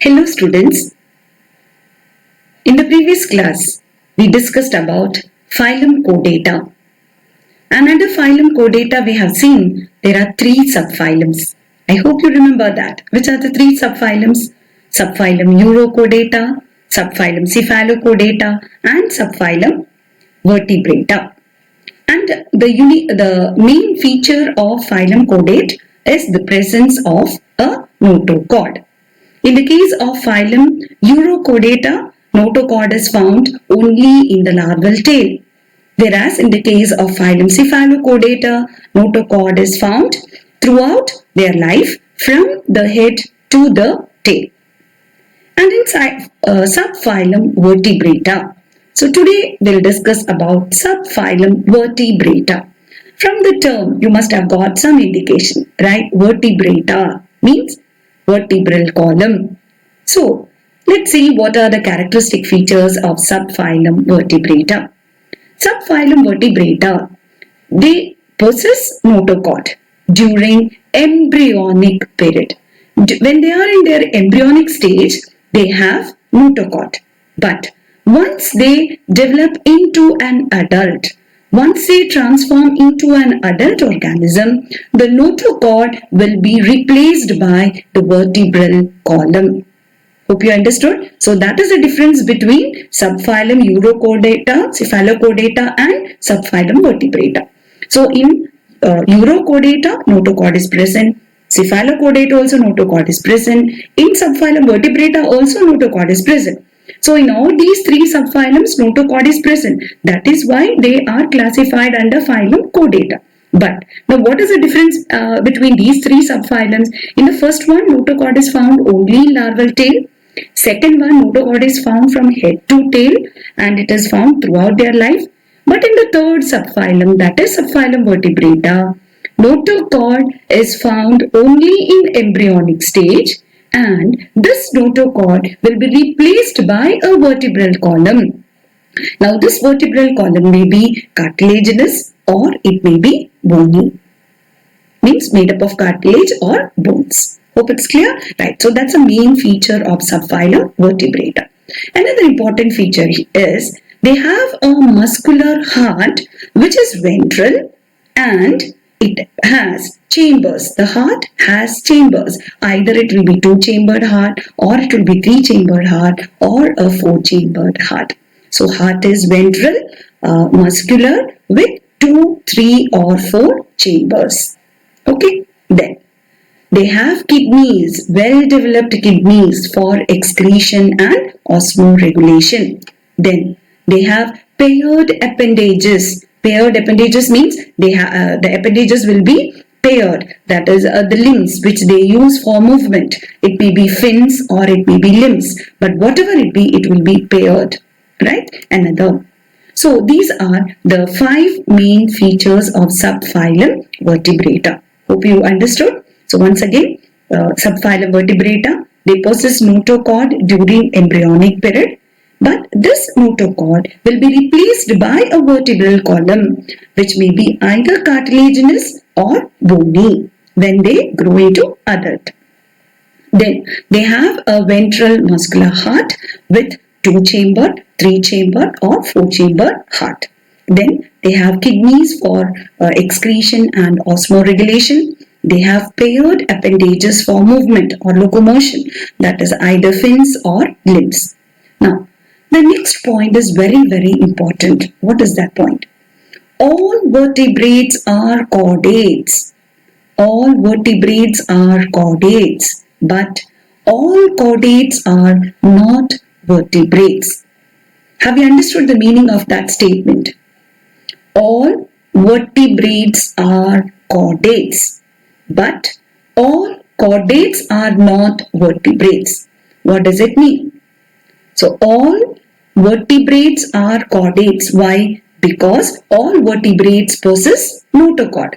Hello students, in the previous class we discussed about phylum Chordata, and under phylum Chordata we have seen there are three subphylums. I hope you remember that. Which are the three subphylums? Subphylum Urochordata, subphylum Cephalochordata and subphylum Vertebrata. And the main feature of phylum Chordate is the presence of a notochord. In the case of phylum Urochordata, notochord is found only in the larval tail. Whereas in the case of phylum Cephalochordata, notochord is found throughout their life from the head to the tail. And in subphylum Vertebrata. So today we'll discuss about subphylum Vertebrata. From the term you must have got some indication, right? Vertebrata means vertebral column. So let's see what are the characteristic features of subphylum Vertebrata. Subphylum Vertebrata, they possess notochord during embryonic period. When they are in their embryonic stage, they have notochord. But once they develop into an adult, once they transform into an adult organism, the notochord will be replaced by the vertebral column. Hope you understood. So that is the difference between subphylum Urochordata, Cephalochordata and subphylum Vertebrata. So in Urochordata, notochord is present. Cephalochordata also notochord is present. In subphylum Vertebrata also notochord is present. So in all these three subphylums, notochord is present. That is why they are classified under phylum Chordata. But now what is the difference between these three subphylums? In the first one, notochord is found only in larval tail. Second one, notochord is found from head to tail and it is found throughout their life. But in the third subphylum, that is subphylum Vertebrata, notochord is found only in embryonic stage, and this notochord will be replaced by a vertebral column. Now this vertebral column may be cartilaginous or it may be bony. Means made up of cartilage or bones. Hope it's clear? Right. So that's a main feature of subphylum Vertebrata. Another important feature is they have a muscular heart which is ventral and it has chambers. The heart has chambers. Either it will be two-chambered heart or it will be three-chambered heart or a four-chambered heart. So heart is ventral, muscular with 2, 3 or 4 chambers. Okay. Then they have kidneys, well-developed kidneys for excretion and osmoregulation. Then they have paired appendages. Paired appendages means the appendages will be paired. That is the limbs which they use for movement. It may be fins or it may be limbs. But whatever it be, it will be paired. Right? Another. So these are the 5 main features of subphylum Vertebrata. Hope you understood. So once again, subphylum Vertebrata, they possess notochord during embryonic period. But this notochord will be replaced by a vertebral column which may be either cartilaginous or bony when they grow into adult. Then they have a ventral muscular heart with 2-chambered, 3-chambered or 4-chambered heart. Then they have kidneys for excretion and osmoregulation. They have paired appendages for movement or locomotion, that is either fins or limbs. Now, the next point is very, very important. What is that point? All vertebrates are chordates. All vertebrates are chordates, but all chordates are not vertebrates. Have you understood the meaning of that statement? All vertebrates are chordates, but all chordates are not vertebrates. What does it mean? So all vertebrates are chordates. Why? Because all vertebrates possess notochord.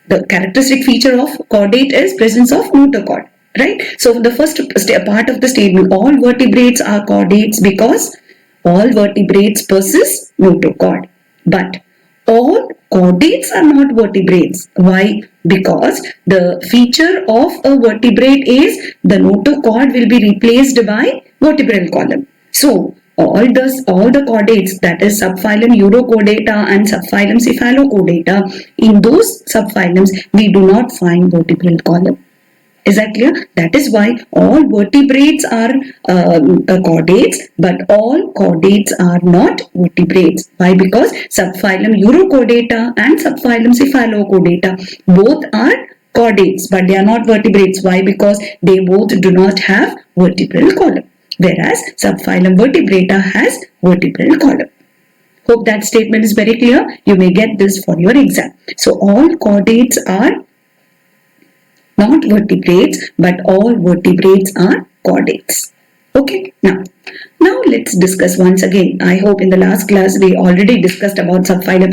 The characteristic feature of chordate is presence of notochord. Right? So the first part of the statement, all vertebrates are chordates because all vertebrates possess notochord. But all chordates are not vertebrates. Why? Because the feature of a vertebrate is the notochord will be replaced by vertebral column. So all the chordates, that is subphylum Urochordata and subphylum Cephalochordata, in those subphylums we do not find vertebral column. Is that clear? That is why all vertebrates are chordates, but all chordates are not vertebrates. Why? Because subphylum Urochordata and subphylum Cephalochordata both are chordates, but they are not vertebrates. Why? Because they both do not have vertebral column, whereas subphylum Vertebrata has vertebral column. Hope that statement is very clear. You may get this for your exam. So all chordates are not vertebrates, but all vertebrates are chordates. Okay, now let's discuss once again. I hope in the last class we already discussed about subphylum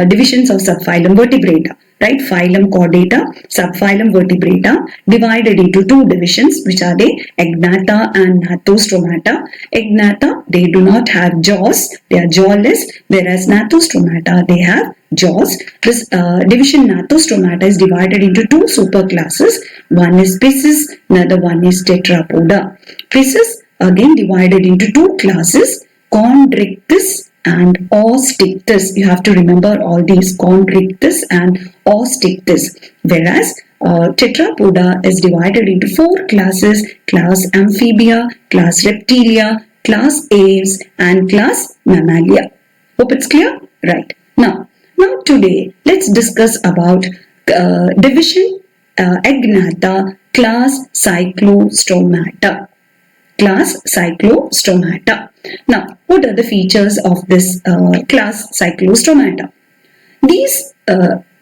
divisions of subphylum Vertebrata, right? Phylum Chordata, subphylum Vertebrata, divided into two divisions, which are the Agnatha and Gnathostromata. Agnatha, they do not have jaws, they are jawless, whereas Gnathostromata, they have jaws. This division Gnathostromata is divided into two superclasses. One is Piscis, another one is Tetrapoda. Piscis again divided into two classes, Chondrichthyes and Osteichthyes. You have to remember all these, Chondrichthyes and Osteichthyes. Whereas Tetrapoda is divided into four classes, class Amphibia, class Reptilia, class Aves and class Mammalia. Hope it's clear? Right. Now today let's discuss about division Agnatha, class Cyclostromata. Class Cyclostromata. Now, what are the features of this class Cyclostromata? These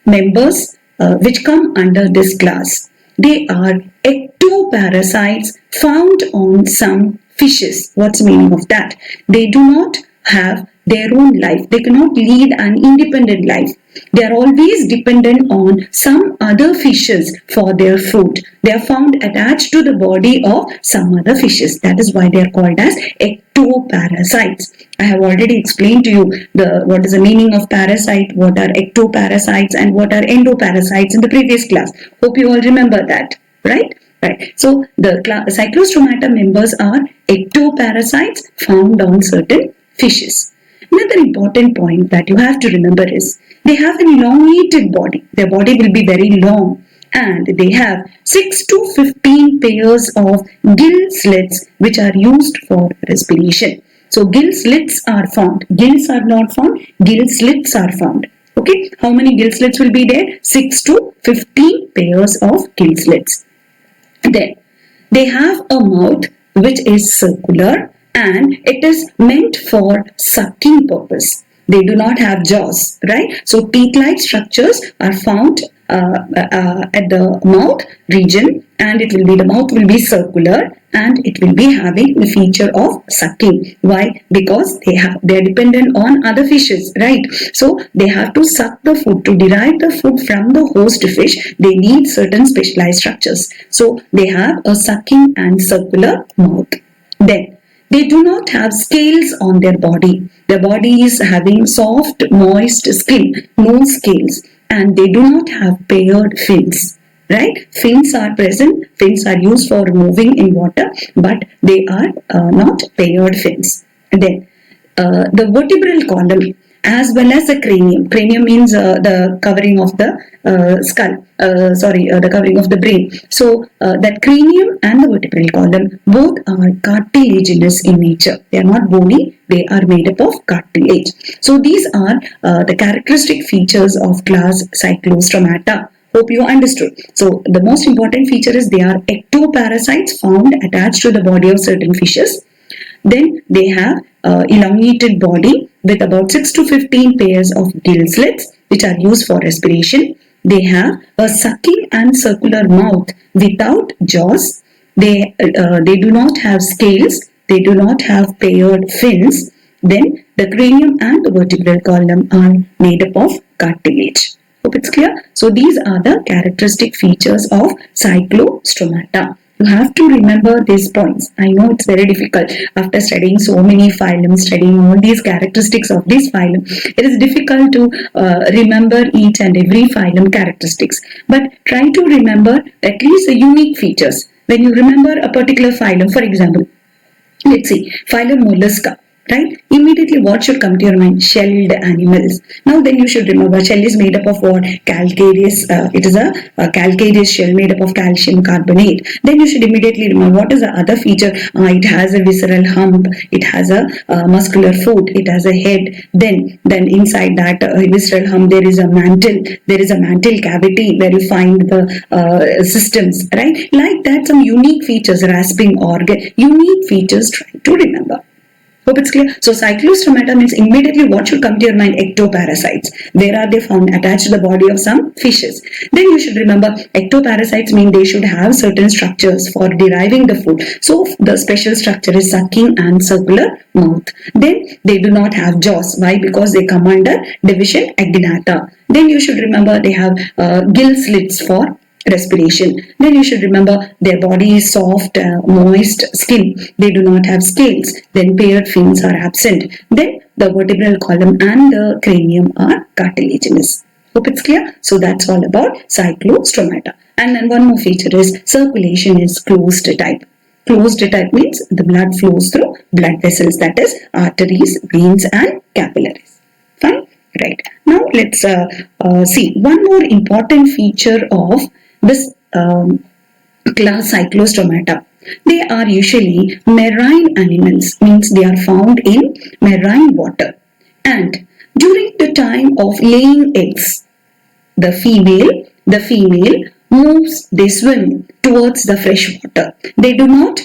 members which come under this class, they are ectoparasites found on some fishes. What's the meaning of that? They do not have their own life. They cannot lead an independent life. They are always dependent on some other fishes for their food. They are found attached to the body of some other fishes. That is why they are called as ectoparasites. I have already explained to you what is the meaning of parasite, what are ectoparasites and what are endoparasites in the previous class. Hope you all remember that, right? Right. So the Cyclostromata members are ectoparasites found on certain fishes. Another important point that you have to remember is they have an elongated body. Their body will be very long and they have 6 to 15 pairs of gill slits which are used for respiration. So gill slits are found. Gills are not found. Gill slits are found. Okay. How many gill slits will be there? 6 to 15 pairs of gill slits. Then they have a mouth which is circular and it is meant for sucking purpose. They do not have jaws, right? So teeth-like structures are found at the mouth region, and the mouth will be circular and it will be having the feature of sucking. Why? Because they are dependent on other fishes, right? So they have to suck the food. To derive the food from the host fish, they need certain specialized structures. So they have a sucking and circular mouth. Then they do not have scales on their body. Their body is having soft, moist skin, no scales, and they do not have paired fins. Right? Fins are present. Fins are used for moving in water, but they are not paired fins. And then the vertebral column as well as the cranium. Cranium means the covering of the skull. The covering of the brain. So that cranium and the vertebral column both are cartilaginous in nature. They are not bony. They are made up of cartilage. So these are the characteristic features of class Cyclostromata. Hope you understood. So the most important feature is they are ectoparasites found attached to the body of certain fishes. Then they have elongated body with about 6 to 15 pairs of gill slits which are used for respiration. They have a sucking and circular mouth without jaws. They do not have scales. They do not have paired fins. Then the cranium and the vertebral column are made up of cartilage. Hope it's clear. So these are the characteristic features of Cyclostromata. You have to remember these points. I know it's very difficult after studying so many phylums, studying all these characteristics of this phylum. It is difficult to remember each and every phylum characteristics. But try to remember at least the unique features. When you remember a particular phylum, for example, let's see, phylum Mollusca, right? Immediately what should come to your mind? Shelled animals. Now then you should remember shell is made up of what? Calcareous, it is a calcareous shell made up of calcium carbonate. Then you should immediately remember what is the other feature? It has a visceral hump, it has a muscular foot, it has a head. Then inside that visceral hump there is a mantle cavity where you find the systems, right? Like that, some unique features, rasping organ, unique features, try to remember. Hope it's clear. So cyclostomata means immediately what should come to your mind? Ectoparasites. Where are they found? Attached to the body of some fishes. Then you should remember ectoparasites mean they should have certain structures for deriving the food. So the special structure is sucking and circular mouth. Then they do not have jaws. Why? Because they come under division agnata. Then you should remember they have gill slits for respiration. Then you should remember their body is soft, moist skin. They do not have scales. Then paired fins are absent. Then the vertebral column and the cranium are cartilaginous. Hope it's clear. So that's all about cyclostomata. And then one more feature is circulation is closed type. Closed type means the blood flows through blood vessels, that is arteries, veins and capillaries. Fine? Right. Now let's see one more important feature of this class cyclostomata. They are usually marine animals, means they are found in marine water. And during the time of laying eggs, the female moves, they swim towards the fresh water. They do not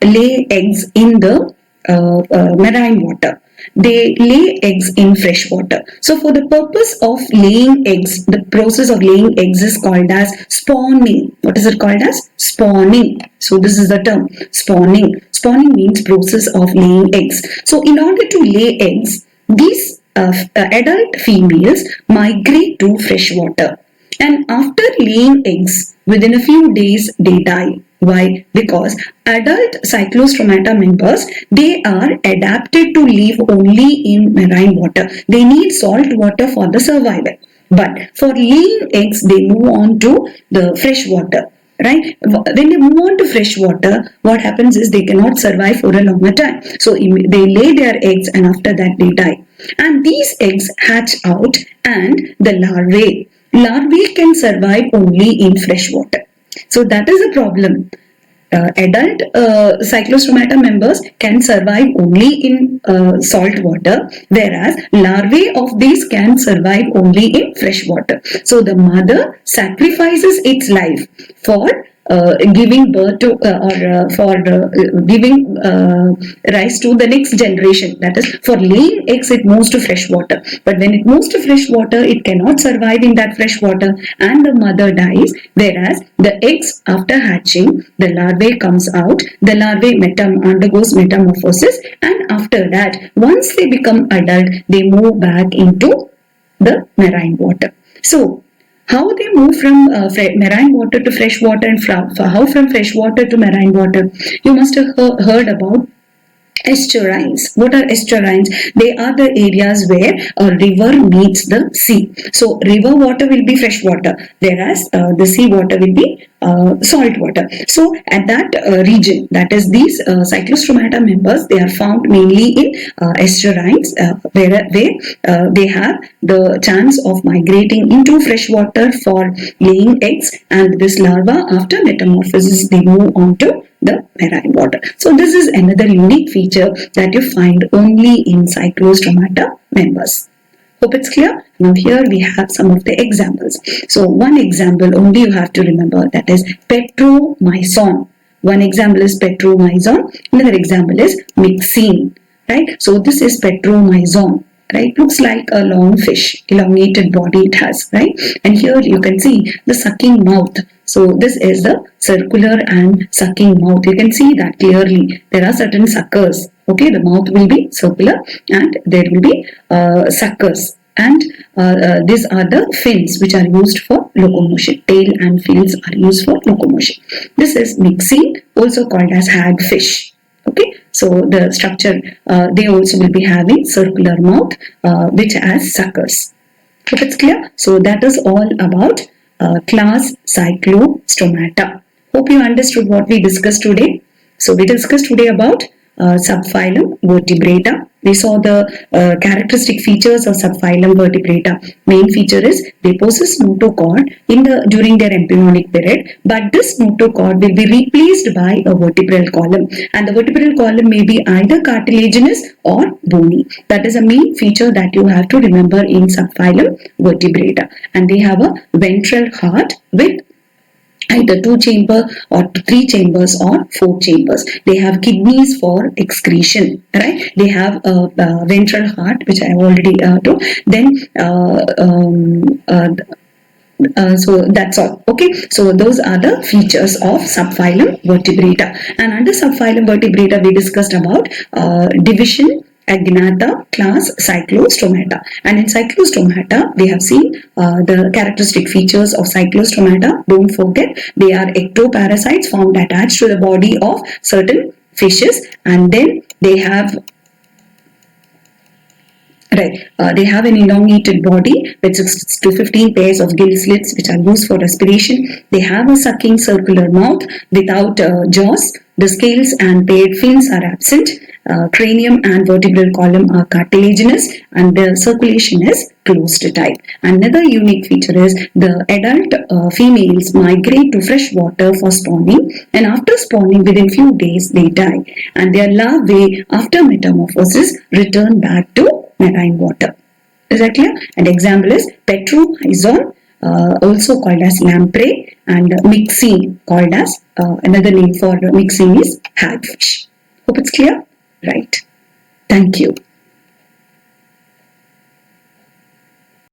lay eggs in the marine water. They lay eggs in fresh water. So for the purpose of laying eggs, the process of laying eggs is called as spawning. What is it called as? Spawning. So this is the term, spawning. Spawning means process of laying eggs. So in order to lay eggs, these adult females migrate to fresh water. And after laying eggs, within a few days, they die. Why? Because adult cyclostomata members, they are adapted to live only in marine water. They need salt water for the survival. But for laying eggs, they move on to the fresh water. Right? When they move on to fresh water, what happens is they cannot survive for a longer time. So they lay their eggs and after that they die. And these eggs hatch out and the larvae can survive only in fresh water. So that is a problem. Adult cyclostomata members can survive only in salt water, whereas larvae of these can survive only in fresh water. So the mother sacrifices its life for giving birth to giving rise to the next generation. That is, for laying eggs, it moves to fresh water. But when it moves to fresh water, it cannot survive in that fresh water and the mother dies. Whereas the eggs, after hatching, the larvae comes out. The larvae undergoes metamorphosis, and after that, once they become adult, they move back into the marine water. So how they move from marine water to fresh water and how from fresh water to marine water? You must have heard about estuaries. What are estuaries? They are the areas where a river meets the sea. So river water will be fresh water, whereas the sea water will be salt water. So at that region, that is these cyclostomata members, they are found mainly in estuaries where they have the chance of migrating into fresh water for laying eggs, and this larva, after metamorphosis, they move on to the marine water. So this is another unique feature that you find only in cyclostomata members. Hope it's clear. Now here we have some of the examples. So one example only you have to remember, that is petromyzon. One example is petromyzon. Another example is myxine. Right. So this is petromyzon. Right, looks like a long fish, elongated body it has, right? And here you can see the sucking mouth. So this is the circular and sucking mouth. You can see that clearly. There are certain suckers. Okay, the mouth will be circular and there will be suckers. And these are the fins which are used for locomotion. Tail and fins are used for locomotion. This is myxine, also called as hagfish. Okay, so the structure, they also will be having circular mouth which has suckers. Hope it's clear. So that is all about class Cyclostomata. Hope you understood what we discussed today. So we discussed today about subphylum Vertebrata. We saw the characteristic features of subphylum Vertebrata. Main feature is they possess notochord during their embryonic period, but this notochord will be replaced by a vertebral column, and the vertebral column may be either cartilaginous or bony. That is a main feature that you have to remember in subphylum Vertebrata. And they have a ventral heart with either 2 chamber or 3 chambers or 4 chambers. They have kidneys for excretion, right? They have a ventral heart, which I have already told. Then so that's all. Okay, so those are the features of subphylum Vertebrata. And under subphylum Vertebrata, we discussed about division, Agnatha, class Cyclostomata. And in Cyclostomata, we have seen the characteristic features of Cyclostomata. Don't forget, they are ectoparasites found attached to the body of certain fishes, and then they have they have an elongated body with 6 to 15 pairs of gill slits which are used for respiration. They have a sucking circular mouth without jaws. The scales and paired fins are absent. Cranium and vertebral column are cartilaginous, and the circulation is closed type. Another unique feature is the adult females migrate to fresh water for spawning, and after spawning within few days they die, and their larvae after metamorphosis return back to marine water. Is that clear? An example is Petrohizon, also called as lamprey, and myxine, called as another name for myxine is hagfish. Hope it's clear? Right. Thank you.